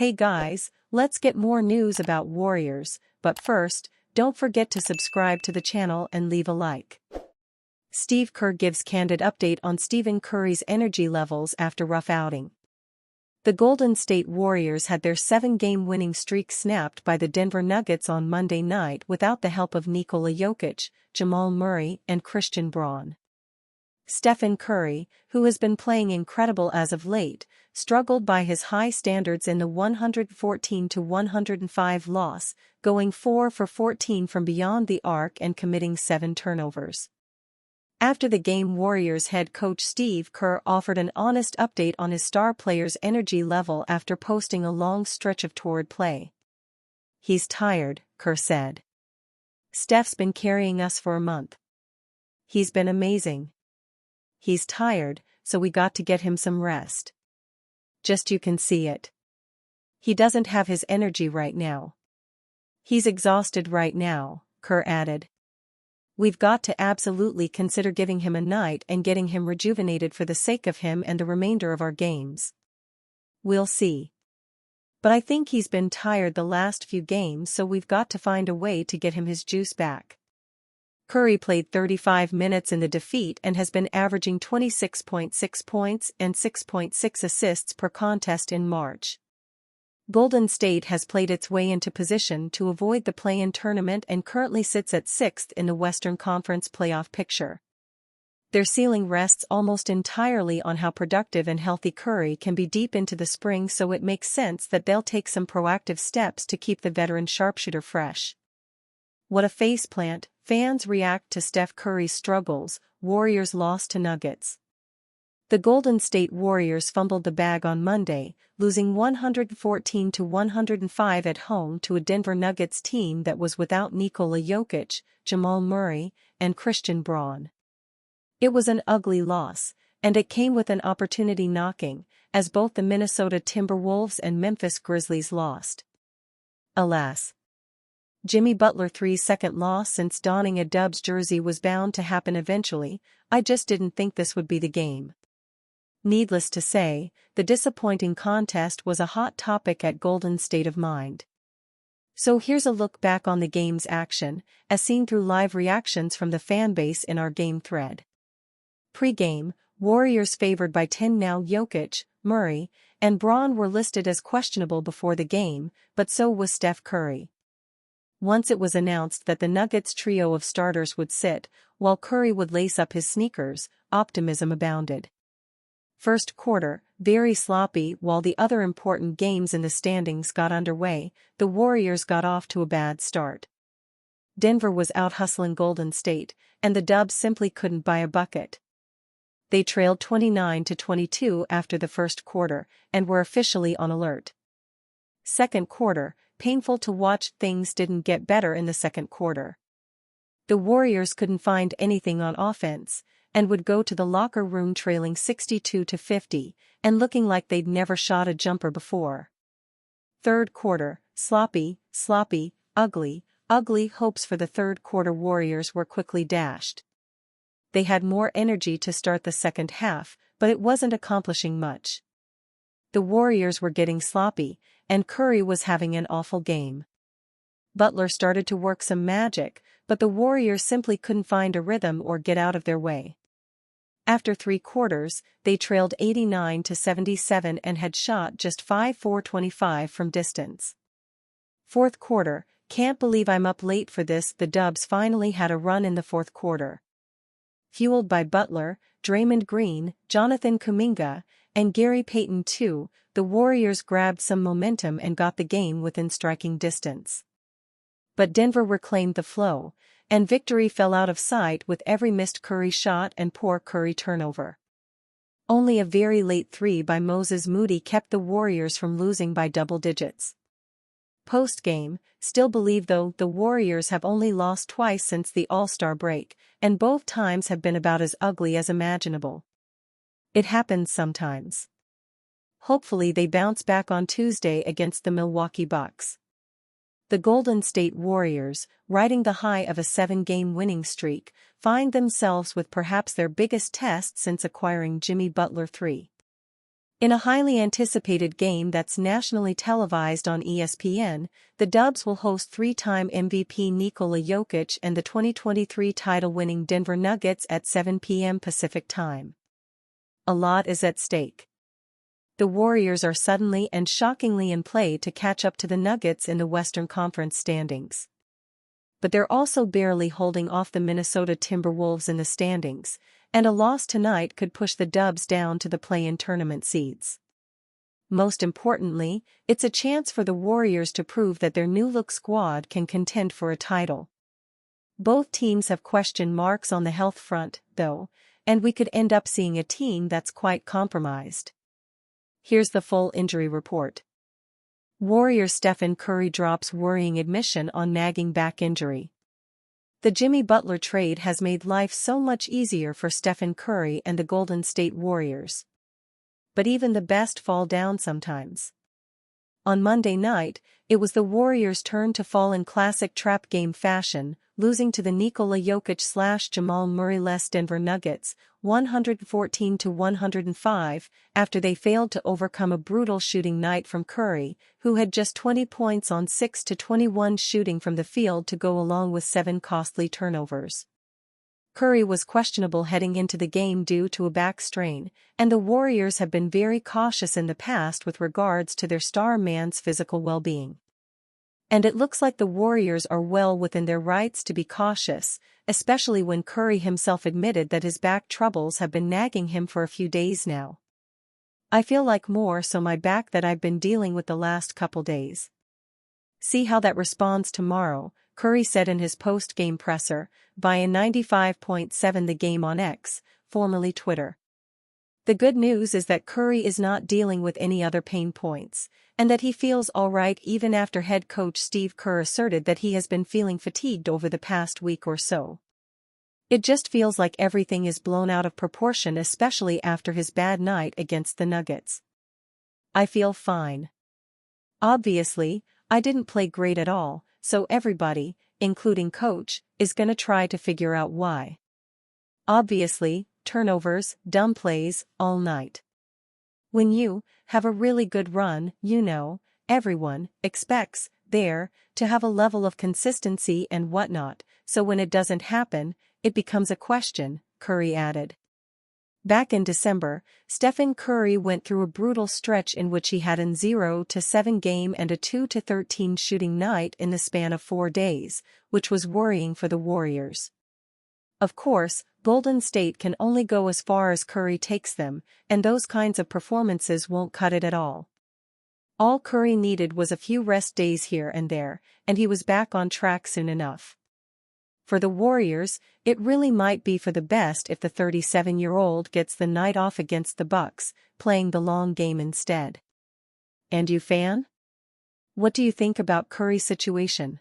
Hey guys, let's get more news about Warriors, but first, don't forget to subscribe to the channel and leave a like. Steve Kerr gives candid update on Stephen Curry's energy levels after rough outing. The Golden State Warriors had their 7-game winning streak snapped by the Denver Nuggets on Monday night without the help of Nikola Jokic, Jamal Murray, and Christian Braun. Stephen Curry, who has been playing incredible as of late, struggled by his high standards in the 114-105 loss, going 4 for 14 from beyond the arc and committing 7 turnovers. After the game, Warriors head coach Steve Kerr offered an honest update on his star player's energy level after posting a long stretch of torrid play. "He's tired," Kerr said. "Steph's been carrying us for a month. He's been amazing. He's tired, so we got to get him some rest. Just you can see it. He doesn't have his energy right now. He's exhausted right now," Kerr added. "We've got to absolutely consider giving him a night and getting him rejuvenated for the sake of him and the remainder of our games. We'll see. But I think he's been tired the last few games, so we've got to find a way to get him his juice back." Curry played 35 minutes in the defeat and has been averaging 26.6 points and 6.6 assists per contest in March. Golden State has played its way into position to avoid the play-in tournament and currently sits at 6th in the Western Conference playoff picture. Their ceiling rests almost entirely on how productive and healthy Curry can be deep into the spring, so it makes sense that they'll take some proactive steps to keep the veteran sharpshooter fresh. What a faceplant, fans react to Steph Curry's struggles. Warriors lost to Nuggets. The Golden State Warriors fumbled the bag on Monday, losing 114-105 at home to a Denver Nuggets team that was without Nikola Jokic, Jamal Murray, and Christian Braun. It was an ugly loss, and it came with an opportunity knocking, as both the Minnesota Timberwolves and Memphis Grizzlies lost. Alas. Jimmy Butler 3's second loss since donning a Dubs jersey was bound to happen eventually. "I just didn't think this would be the game." Needless to say, the disappointing contest was a hot topic at Golden State of Mind. So here's a look back on the game's action, as seen through live reactions from the fanbase in our game thread. Pre-game, Warriors favored by 10. Now Jokic, Murray, and Braun were listed as questionable before the game, but so was Steph Curry. Once it was announced that the Nuggets trio of starters would sit, while Curry would lace up his sneakers, optimism abounded. First quarter, very sloppy. While the other important games in the standings got underway, the Warriors got off to a bad start. Denver was out hustling Golden State, and the Dubs simply couldn't buy a bucket. They trailed 29-22 after the first quarter, and were officially on alert. Second quarter, painful to watch. Things didn't get better in the second quarter. The Warriors couldn't find anything on offense, and would go to the locker room trailing 62-50, and looking like they'd never shot a jumper before. Third quarter, sloppy, ugly. Hopes for the third quarter Warriors were quickly dashed. They had more energy to start the second half, but it wasn't accomplishing much. The Warriors were getting sloppy, and Curry was having an awful game. Butler started to work some magic, but the Warriors simply couldn't find a rhythm or get out of their way. After 3 quarters, they trailed 89-77 and had shot just 5 for 25 from distance. Fourth quarter, can't believe I'm up late for this. The Dubs finally had a run in the fourth quarter. Fueled by Butler, Draymond Green, Jonathan Kuminga, and Gary Payton II, the Warriors grabbed some momentum and got the game within striking distance. But Denver reclaimed the flow, and victory fell out of sight with every missed Curry shot and poor Curry turnover. Only a very late 3 by Moses Moody kept the Warriors from losing by double digits. Post-game, still believe though, the Warriors have only lost twice since the All-Star break, and both times have been about as ugly as imaginable. It happens sometimes. Hopefully they bounce back on Tuesday against the Milwaukee Bucks. The Golden State Warriors, riding the high of a 7-game winning streak, find themselves with perhaps their biggest test since acquiring Jimmy Butler 3. In a highly anticipated game that's nationally televised on ESPN, the Dubs will host three-time MVP Nikola Jokic and the 2023 title-winning Denver Nuggets at 7 p.m. Pacific Time. A lot is at stake. The Warriors are suddenly and shockingly in play to catch up to the Nuggets in the Western Conference standings. But they're also barely holding off the Minnesota Timberwolves in the standings, and a loss tonight could push the Dubs down to the play-in tournament seeds. Most importantly, it's a chance for the Warriors to prove that their new-look squad can contend for a title. Both teams have question marks on the health front, though, and we could end up seeing a team that's quite compromised. Here's the full injury report. Warriors Stephen Curry drops worrying admission on nagging back injury. The Jimmy Butler trade has made life so much easier for Stephen Curry and the Golden State Warriors. But even the best fall down sometimes. On Monday night, it was the Warriors' turn to fall in classic trap game fashion, losing to the Nikola Jokic/Jamal Murray-less Denver Nuggets, 114-105, after they failed to overcome a brutal shooting night from Curry, who had just 20 points on 6-21 shooting from the field to go along with 7 costly turnovers. Curry was questionable heading into the game due to a back strain, and the Warriors have been very cautious in the past with regards to their star man's physical well-being. And it looks like the Warriors are well within their rights to be cautious, especially when Curry himself admitted that his back troubles have been nagging him for a few days now. "I feel like more so my back that I've been dealing with the last couple days. See how that responds tomorrow," Curry said in his post-game presser, via 95.7 The Game on X, formerly Twitter. The good news is that Curry is not dealing with any other pain points, and that he feels all right even after head coach Steve Kerr asserted that he has been feeling fatigued over the past week or so. "It just feels like everything is blown out of proportion, especially after his bad night against the Nuggets. I feel fine. Obviously, I didn't play great at all, so everybody, including coach, is gonna try to figure out why. Obviously, turnovers, dumb plays, all night. When you have a really good run, everyone expects there to have a level of consistency and whatnot, so when it doesn't happen, it becomes a question," Curry added. Back in December, Stephen Curry went through a brutal stretch in which he had an 0-7 game and a 2-13 shooting night in the span of 4 days, which was worrying for the Warriors. Of course, Golden State can only go as far as Curry takes them, and those kinds of performances won't cut it at all. All Curry needed was a few rest days here and there, and he was back on track soon enough. For the Warriors, it really might be for the best if the 37-year-old gets the night off against the Bucks, playing the long game instead. And you fan? What do you think about Curry's situation?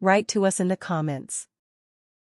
Write to us in the comments.